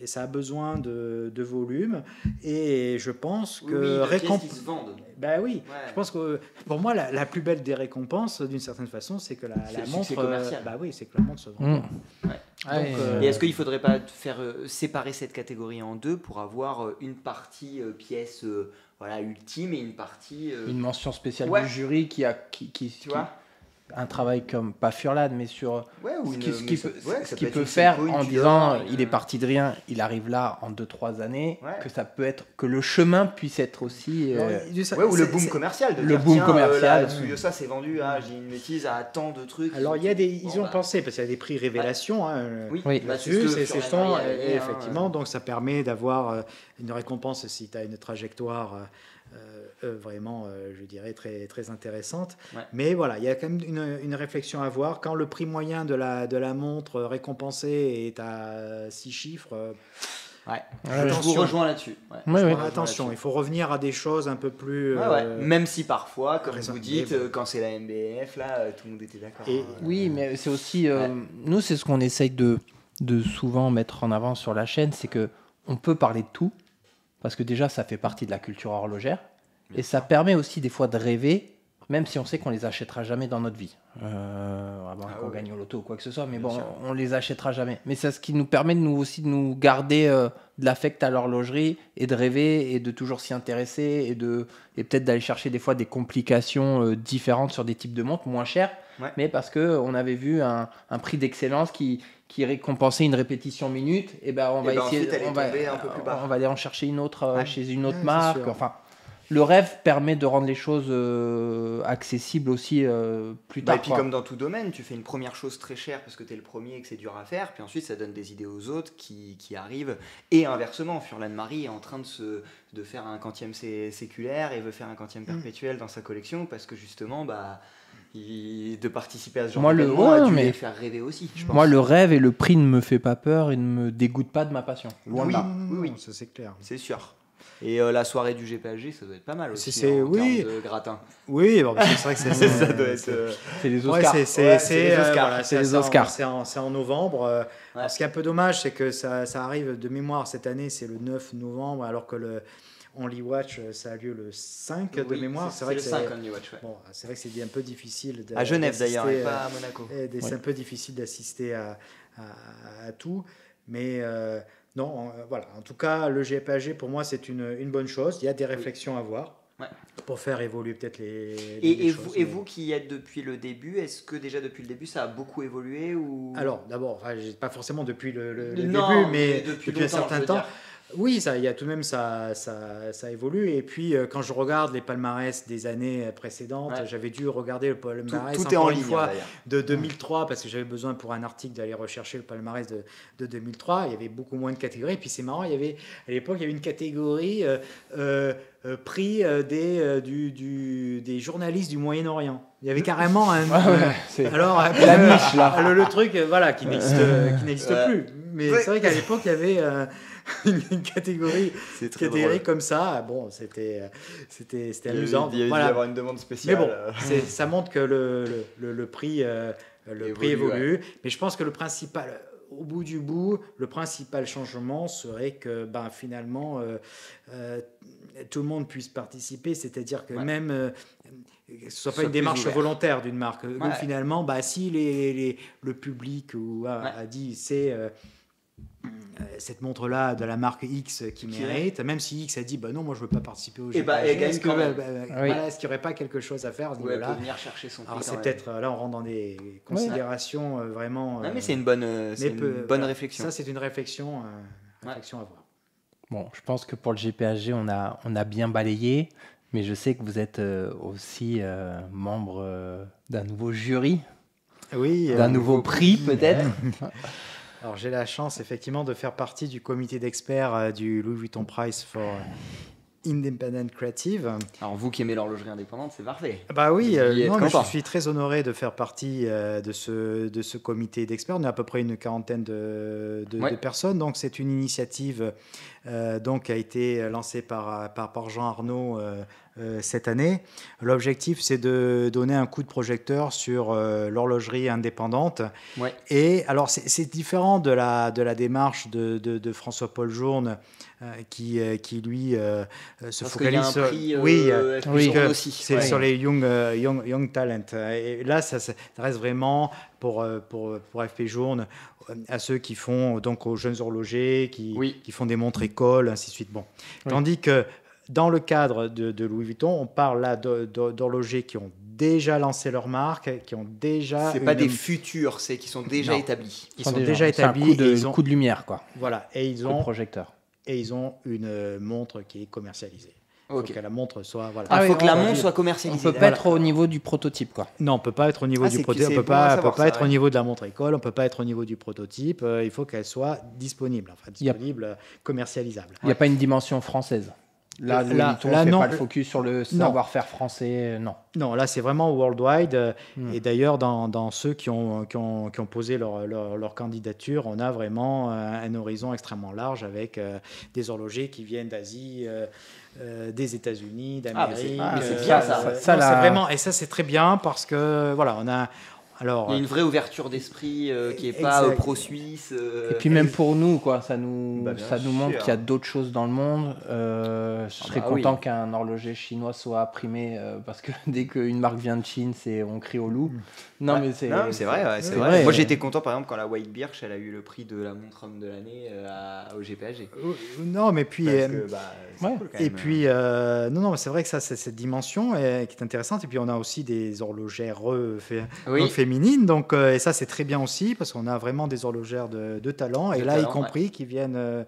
et ça a besoin de volume. Et je pense que pièces qui se vendent. Je pense que pour moi, la plus belle des récompenses, d'une certaine façon, c'est que la montre, c'est que la montre se vend. Et est-ce qu'il ne faudrait pas faire séparer cette catégorie en deux pour avoir une partie pièce ultime et une partie une mention spéciale du jury qui un travail comme pas Furlan mais sur ce qu'il peut faire en disant il est parti de rien, il arrive là en 2-3 années, que ça peut être que le chemin puisse être aussi ou le boom commercial ça s'est vendu j'ai une bêtise à tant de trucs. Alors il y a ils ont pensé parce qu'il y a des prix révélations là-dessus, effectivement, donc ça permet d'avoir une récompense si tu as une trajectoire vraiment, je dirais, très, très intéressante. Mais voilà, il y a quand même une réflexion à avoir. Quand le prix moyen de la montre récompensée est à 6 chiffres, je vous rejoins là-dessus. Attention, il faut revenir à des choses un peu plus... Même si parfois, comme vous dites, quand c'est la MBF, là, tout le monde était d'accord. Oui, mais c'est aussi... nous, c'est ce qu'on essaye de souvent mettre en avant sur la chaîne, c'est qu'on peut parler de tout, parce que déjà, ça fait partie de la culture horlogère. Et ça permet aussi des fois de rêver, même si on sait qu'on les achètera jamais dans notre vie. Qu'on gagne au loto ou quoi que ce soit, mais on les achètera jamais. Mais c'est ce qui nous permet aussi de nous garder de l'affect à l'horlogerie et de rêver et de toujours s'y intéresser et peut-être d'aller chercher des fois des complications différentes sur des types de montres moins chères, mais parce qu'on avait vu un prix d'excellence qui récompensait une répétition minute, et on va essayer, on va aller en chercher une autre chez une autre marque. Enfin, le rêve permet de rendre les choses accessibles aussi plus tard. Et puis comme dans tout domaine, tu fais une première chose très chère parce que tu es le premier et que c'est dur à faire, puis ensuite ça donne des idées aux autres qui arrivent. Et inversement, Furlan Marie est en train de faire un quantième séculaire et veut faire un quantième perpétuel dans sa collection parce que justement... de participer à ce genre d'événement a dû les faire rêver aussi. Moi, le rêve et le prix ne me fait pas peur et ne me dégoûte pas de ma passion. Loin de là. Oui, ça c'est clair. C'est sûr. Et la soirée du GPAG, ça doit être pas mal aussi en termes de gratin. Oui, c'est vrai que ça doit être... C'est les Oscars. C'est les Oscars. C'est en novembre. Alors, ce qui est un peu dommage, c'est que ça arrive de mémoire cette année, c'est le 9 novembre, alors que le Only Watch, ça a lieu le 5 de mémoire. C'est vrai que c'est le 5 Only Watch. C'est vrai que c'est un peu difficile à Genève d'ailleurs, et pas à Monaco. C'est un peu difficile d'assister à tout, mais non, voilà. En tout cas, le GPAG pour moi c'est une bonne chose. Il y a des réflexions à avoir pour faire évoluer peut-être les choses. Et vous qui y êtes depuis le début, est-ce que déjà depuis le début ça a beaucoup évolué ou... Alors d'abord, pas forcément depuis le début, mais depuis un certain temps. Oui, il y a tout de même ça évolue. Et puis quand je regarde les palmarès des années précédentes, j'avais dû regarder le palmarès Tout est en encore une ligne, fois d'ailleurs. de 2003 parce que j'avais besoin pour un article d'aller rechercher le palmarès de 2003. Il y avait beaucoup moins de catégories. Et puis c'est marrant, à l'époque il y avait une catégorie prix des journalistes du Moyen-Orient. Il y avait carrément un. Alors la niche là. Le truc voilà qui n'existe plus. Mais c'est vrai qu'à l'époque il y avait une catégorie comme ça. Bon, c'était amusant. Il y avait dû y avoir une demande spéciale. Mais bon, ça montre que le prix évolue. Mais je pense que au bout du bout, le principal changement serait que finalement tout le monde puisse participer, c'est-à-dire que même que ce ne soit pas une démarche volontaire d'une marque. Finalement, si le public a dit c'est cette montre-là de la marque X qui mérite, même si X a dit non, moi je veux pas participer au jeu. Est-ce qu'il n'y aurait pas quelque chose à faire à ce niveau-là? Venir chercher son prix. Alors c'est peut-être là on rentre dans des considérations vraiment. Non, mais c'est une bonne réflexion. Ça c'est une réflexion à avoir. Bon, je pense que pour le GPHG on a bien balayé, mais je sais que vous êtes aussi membre d'un nouveau jury, d'un nouveau prix peut-être. Alors j'ai la chance effectivement de faire partie du comité d'experts du Louis Vuitton Prize for Independent Creative. Alors vous qui aimez l'horlogerie indépendante, c'est parfait. Oui, mais je suis très honoré de faire partie de ce comité d'experts. On est à peu près une quarantaine de personnes. Donc c'est une initiative qui a été lancée par Jean Arnaud cette année. L'objectif, c'est de donner un coup de projecteur sur l'horlogerie indépendante. Et alors, c'est différent de la démarche de François-Paul Journe, qui lui se focalise sur sur les young talent. Et là, ça reste vraiment pour FP Journe à ceux qui font donc aux jeunes horlogers, qui font des montres écoles, ainsi de suite. Bon, tandis que dans le cadre de Louis Vuitton, on parle là d'horlogers qui ont déjà lancé leur marque, qui ont déjà... C'est pas des futurs, c'est qui sont déjà établis. Ils sont déjà établis. C'est un coup de lumière, quoi. Voilà, et ils ont... projecteur. Et ils ont une montre qui est commercialisée. Il faut que la montre soit... Voilà. Il faut que la montre soit commercialisée. On ne peut pas être au niveau du prototype, quoi. Non, on ne peut pas être au niveau du prototype. On ne peut pas être au niveau de la montre école, on ne peut pas être au niveau du prototype. Il faut qu'elle soit disponible, commercialisable. Il n'y a pas une dimension française. Là, Louis Vuitton ne fait pas le focus sur le savoir-faire français, non. Non, là, c'est vraiment worldwide. Et d'ailleurs, dans ceux qui ont posé leur candidature, on a vraiment un horizon extrêmement large avec des horlogers qui viennent d'Asie, des États-Unis, d'Amérique. C'est bien ça. C'est vraiment, et ça, c'est très bien parce que, voilà, on a... Alors, il y a une vraie ouverture d'esprit qui n'est pas pro-suisse. Et puis même pour nous, quoi, ça nous montre qu'il y a d'autres choses dans le monde. Je serais content qu'un horloger chinois soit primé parce que dès qu'une marque vient de Chine, on crie au loup. Non, mais c'est vrai. Moi, j'étais content, par exemple, quand la White Birch, elle a eu le prix de la montre homme de l'année au GPHG. Non, mais puis... cool, et puis, non, c'est vrai que ça, c'est cette dimension qui est intéressante. Et puis, on a aussi des horlogères féminines. Donc, et ça, c'est très bien aussi parce qu'on a vraiment des horlogères de talent. Et là, y compris qui viennent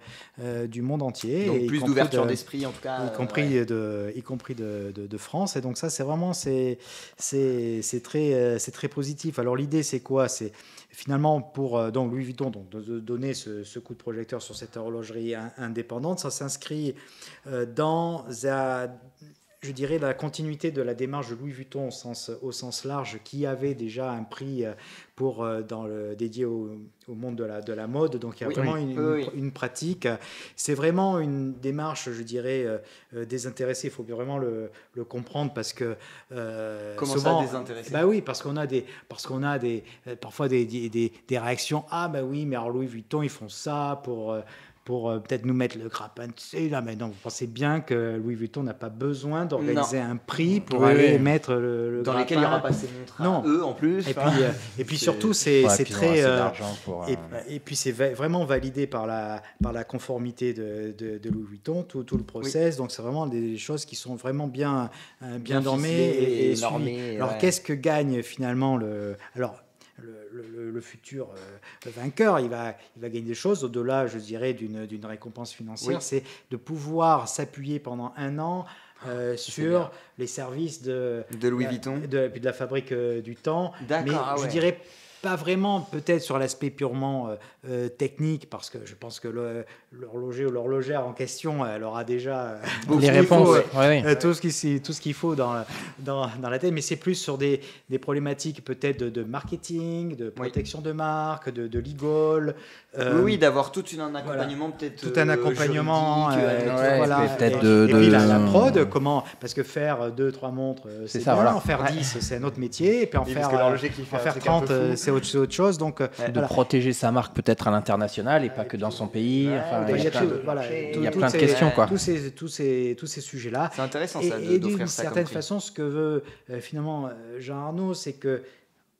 du monde entier. Donc, plus d'ouverture d'esprit, en tout cas. Y compris de France. Et donc, ça, c'est vraiment c'est très positif. Alors, l'idée, c'est quoi? C'est finalement pour donc Louis Vuitton de donner ce coup de projecteur sur cette horlogerie indépendante. Ça s'inscrit dans je dirais la continuité de la démarche de Louis Vuitton au sens large, qui avait déjà un prix dédié au monde de la mode. Donc il y a vraiment une pratique. C'est vraiment une démarche, je dirais, désintéressée. Il faut vraiment le comprendre parce que comment souvent, ça désintéressé? Oui, parce qu'on a parfois des réactions. Ah oui, mais alors Louis Vuitton ils font ça pour peut-être nous mettre le grappin dessus. Là, mais non, vous pensez bien que Louis Vuitton n'a pas besoin d'organiser un prix pour aller mettre le dans grappin. Lesquels il n'y aura pas ces montres eux en plus. Et puis surtout, c'est très... et puis c'est vraiment validé par la conformité de Louis Vuitton, tout le process. Donc c'est vraiment des choses qui sont vraiment bien normées et normées. Alors qu'est-ce que gagne finalement le futur vainqueur, il va gagner des choses au-delà, je dirais, d'une récompense financière. C'est de pouvoir s'appuyer pendant 1 an sur les services de Louis Vuitton, de la fabrique du temps. D'accord, mais je dirais pas vraiment peut-être sur l'aspect purement technique, parce que je pense que l'horloger ou l'horlogère en question, elle aura déjà les réponses, tout ce qu'il faut dans la tête, mais c'est plus sur des problématiques peut-être de marketing, de protection de marque, de legal. Oui, d'avoir tout un accompagnement, peut-être tout un accompagnement, peut-être et puis la prod, comment, parce que faire 2-3 montres, c'est ça, bien, voilà. en faire 10, c'est un autre métier, et puis en faire 30, c'est autre chose. Donc, de protéger sa marque peut-être à l'international et pas que dans son pays. il y a plein de questions, quoi. Tous ces sujets-là. C'est intéressant, ça, et d'offrir d'une ça certaine comme prix. façon, ce que veut finalement Jean Arnaud, c'est que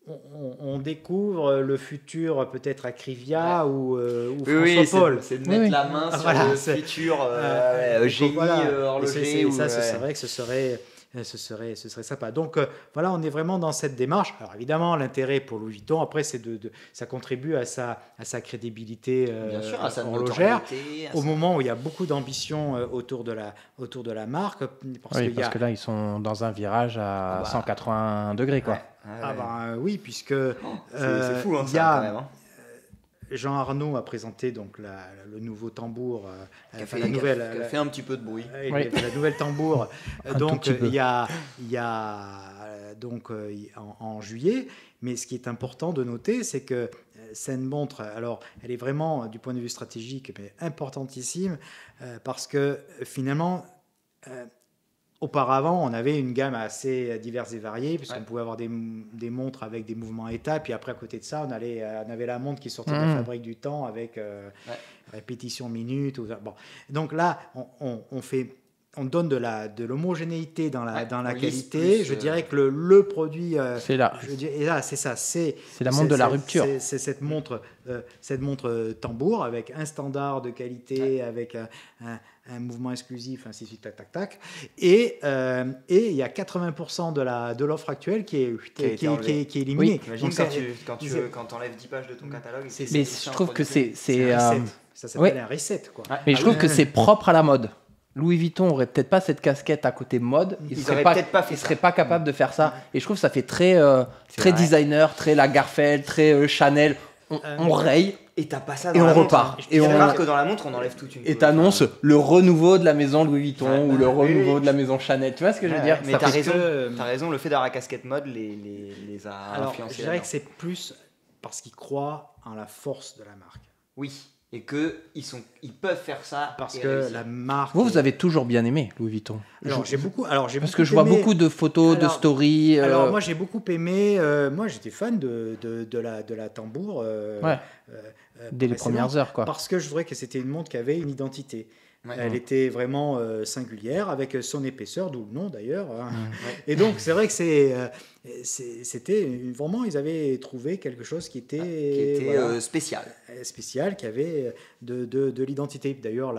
on découvre le futur peut-être à Crivia ou François Paul. C'est de mettre la main sur le futur génie horloger. C'est vrai que ce serait sympa. Donc voilà, on est vraiment dans cette démarche. Alors évidemment, l'intérêt pour Louis Vuitton, après, ça contribue à sa crédibilité bien sûr, à sa horlogère. Au moment où il y a beaucoup d'ambition autour de la marque. Parce que là, ils sont dans un virage à 180 degrés, quoi. Oui, puisque c'est fou, il y a... Quand même, hein. Jean Arnaud a présenté donc le nouveau tambour, qui a fait un petit peu de bruit. La nouvelle tambour. Donc il y a donc en juillet. Mais ce qui est important de noter, c'est que cette montre, alors elle est vraiment du point de vue stratégique, mais importantissime, parce que finalement. Auparavant, on avait une gamme assez diverse et variée, puisqu'on pouvait avoir des montres avec des mouvements états, puis après, à côté de ça, on avait la montre qui sortait de la fabrique du temps avec répétition minute. Bon. Donc là, on donne de l'homogénéité dans la qualité. Je dirais que le produit... c'est là. Et là, c'est ça. C'est la montre de la rupture. C'est cette montre tambour avec un standard de qualité, avec un mouvement exclusif, ainsi de suite, tac, tac, tac. Et il y a 80% de l'offre actuelle qui est éliminée. Oui. Donc, quand tu enlèves 10 pages de ton catalogue... Mais je trouve que c'est ça s'appelle un reset, quoi. Mais je trouve que c'est propre à la mode. Louis Vuitton aurait peut-être pas cette casquette à côté mode. Il serait pas capable de faire ça. Et je trouve que ça fait très designer, très Lagerfeld, très Chanel. On raye. Et t'as pas ça dans la montre. Repart. Et on remarque que dans la montre, on enlève toute une. Et t'annonces le renouveau de la maison Louis Vuitton ou le renouveau de la maison Chanel. Tu vois ce que je veux dire? Mais t'as raison, le fait d'avoir la casquette mode les a influencés. Je dirais que c'est plus parce qu'ils croient en la force de la marque. Oui. Et qu'ils peuvent faire ça. Parce que la marque. Vous avez toujours bien aimé Louis Vuitton. J'ai beaucoup. Parce que je vois beaucoup de photos, de stories. Alors moi j'ai beaucoup aimé. Moi j'étais fan de la tambour. Dès les premières heures, quoi. Parce que je trouvais que c'était une montre qui avait une identité. Elle était vraiment singulière, avec son épaisseur, d'où le nom d'ailleurs. Et donc c'est vrai que c'était vraiment, ils avaient trouvé quelque chose qui était spécial, qui avait de l'identité. D'ailleurs,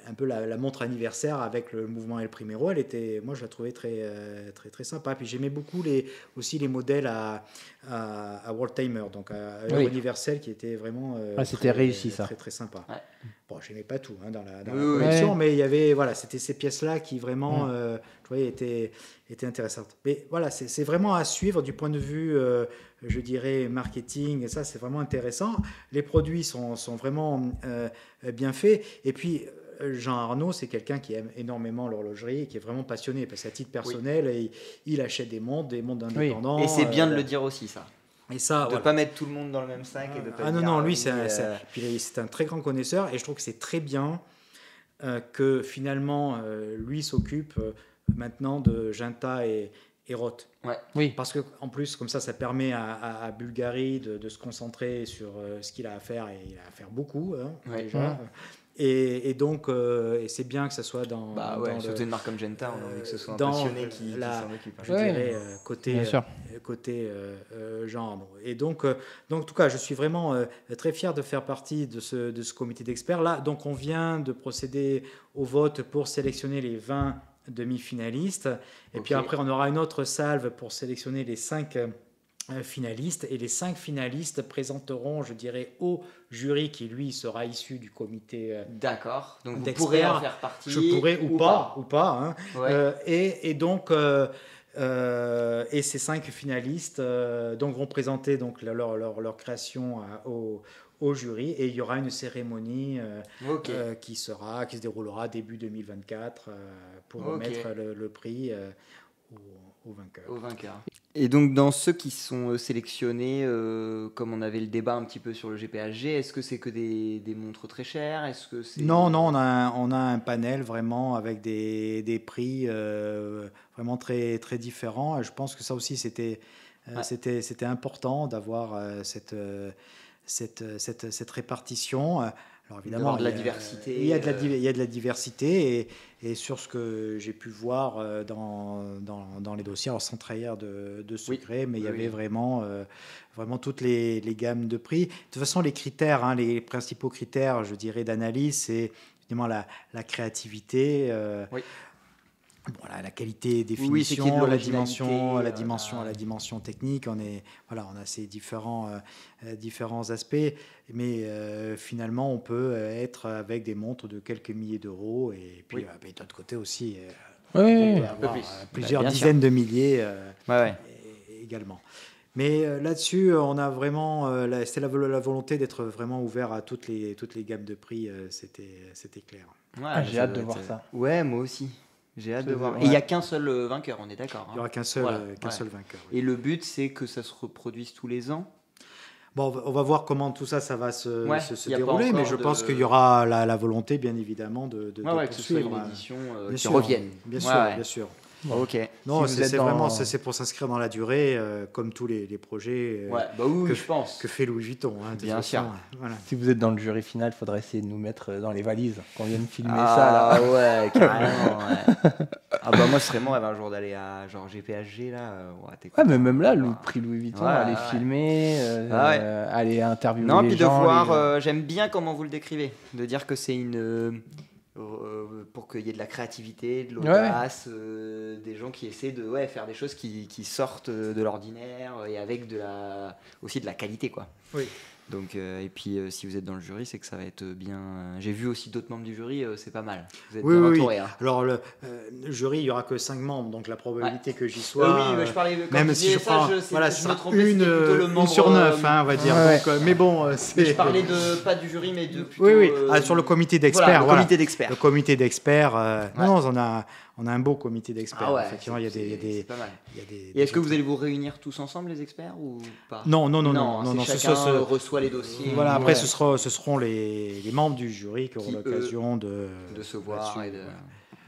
un peu la montre anniversaire avec le mouvement El Primero, moi je la trouvais très, très, très sympa. Puis j'aimais beaucoup aussi les modèles à World Timer, donc à l'heure universelle, qui était vraiment c'était réussi, ça. Très, très sympa. Bon, j'aimais pas tout dans la collection, mais il y avait, c'était ces pièces-là qui vraiment, je trouvais, étaient intéressantes. Mais voilà, c'est vraiment à suivre du point de vue, je dirais, marketing, et ça, c'est vraiment intéressant. Les produits sont vraiment bien faits. Et puis, Jean Arnaud, c'est quelqu'un qui aime énormément l'horlogerie et qui est vraiment passionné, parce qu'à titre personnel, il achète des montres d'indépendants. Et c'est bien de le dire aussi, ça. Et ça, de ne pas mettre tout le monde dans le même sac et de pas dire, non, lui, c'est un très grand connaisseur, et je trouve que c'est très bien que finalement, lui s'occupe maintenant de Ginta et Roth. Oui. Parce qu'en plus, comme ça permet à Bulgari de se concentrer sur ce qu'il a à faire, et il a à faire beaucoup, déjà. Et donc, c'est bien que ça soit dans. Surtout une marque comme Genta, on a envie que ce soit un passionné qui s'en occupe. Je dirais côté genre. Et donc, en tout cas, je suis vraiment très fier de faire partie de ce comité d'experts. Là, donc, on vient de procéder au vote pour sélectionner les 20 demi-finalistes. Et puis après, on aura une autre salve pour sélectionner les 5 finalistes, et les 5 finalistes présenteront, je dirais, au jury qui, lui, sera issu du comité D'accord. Donc vous d'experts. pourrez en faire partie. Je pourrais ou pas. Hein. Ouais. Et donc, et ces 5 finalistes donc vont présenter donc leur création au jury, et il y aura une cérémonie qui se déroulera début 2024 pour remettre le prix aux vainqueurs. Aux vainqueurs. Et donc dans ceux qui sont sélectionnés, comme on avait le débat un petit peu sur le GPHG, est-ce que c'est que des montres très chères? Est-ce que c'est... Non, on a un panel vraiment avec des prix vraiment très, très différents. Et je pense que ça aussi c'était important d'avoir cette répartition. Alors évidemment, de la diversité. Il y a de la diversité, et sur ce que j'ai pu voir dans les dossiers, alors sans trahir de secret, mais il y avait vraiment toutes les gammes de prix. De toute façon, les critères, les principaux critères, je dirais, d'analyse, c'est évidemment la créativité. Voilà, la qualité des finitions, la dimension technique, on a ces différents aspects, mais finalement on peut être avec des montres de quelques milliers d'euros, et puis de l'autre côté aussi on peut avoir plusieurs dizaines de milliers également. Mais là-dessus, on a vraiment, c'était la volonté d'être vraiment ouvert à toutes les gammes de prix, c'était clair. J'ai hâte de voir ça. Ouais, moi aussi. J'ai hâte de voir. Et il n'y a qu'un seul vainqueur, on est d'accord. Il n'y aura qu'un seul vainqueur. Et le but, c'est que ça se reproduise tous les ans? Bon, on va voir comment tout ça va se dérouler, mais je pense qu'il y aura la volonté, bien évidemment, de que ce soit une édition qui revienne. Bien sûr. Ok. Non, c'est vraiment pour s'inscrire dans la durée, comme tous les projets je pense. que fait Louis Vuitton. Bien sûr. Voilà. Si vous êtes dans le jury final, il faudrait essayer de nous mettre dans les valises, qu'on vienne filmer ça. Là. Ouais, carrément. Moi, ce serait mon rêve un jour d'aller à genre GPHG là. Mais même là, le prix Louis Vuitton, aller filmer, aller interviewer les gens. Non, puis de voir, j'aime bien comment vous le décrivez, de dire que c'est pour qu'il y ait de la créativité, de l'audace, des gens qui essaient de faire des choses qui sortent de l'ordinaire, et avec aussi de la qualité, quoi. Oui. Donc, et puis si vous êtes dans le jury, c'est que ça va être bien. J'ai vu aussi d'autres membres du jury, c'est pas mal. Vous êtes bien entourés. Hein. Alors le jury, il y aura que 5 membres, donc la probabilité que j'y sois. Mais je parlais même si je prends, ce sera une sur 9, on va dire. Donc, mais bon, je parlais pas du jury, mais de plutôt. Sur le comité d'experts. Le comité d'experts. On a un beau comité d'experts. Effectivement, il y a des. Pas mal. Et est-ce que vous allez vous réunir tous ensemble, les experts, ou pas? Non. Chacun reçoit les dossiers. Voilà. Après, ce seront les membres du jury qui auront l'occasion de se voir.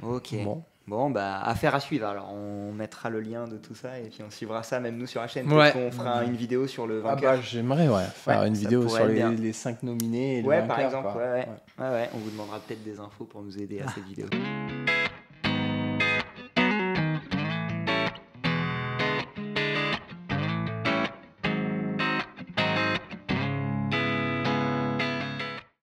Ok. Bon, affaire à suivre. Alors, on mettra le lien de tout ça, et puis on suivra ça, même nous sur la chaîne. Peut-être qu'on fera une vidéo sur le vainqueur. J'aimerais faire une vidéo sur les 5 nominés. Et le vainqueur, par exemple. On vous demandera peut-être des infos pour nous aider à cette vidéo.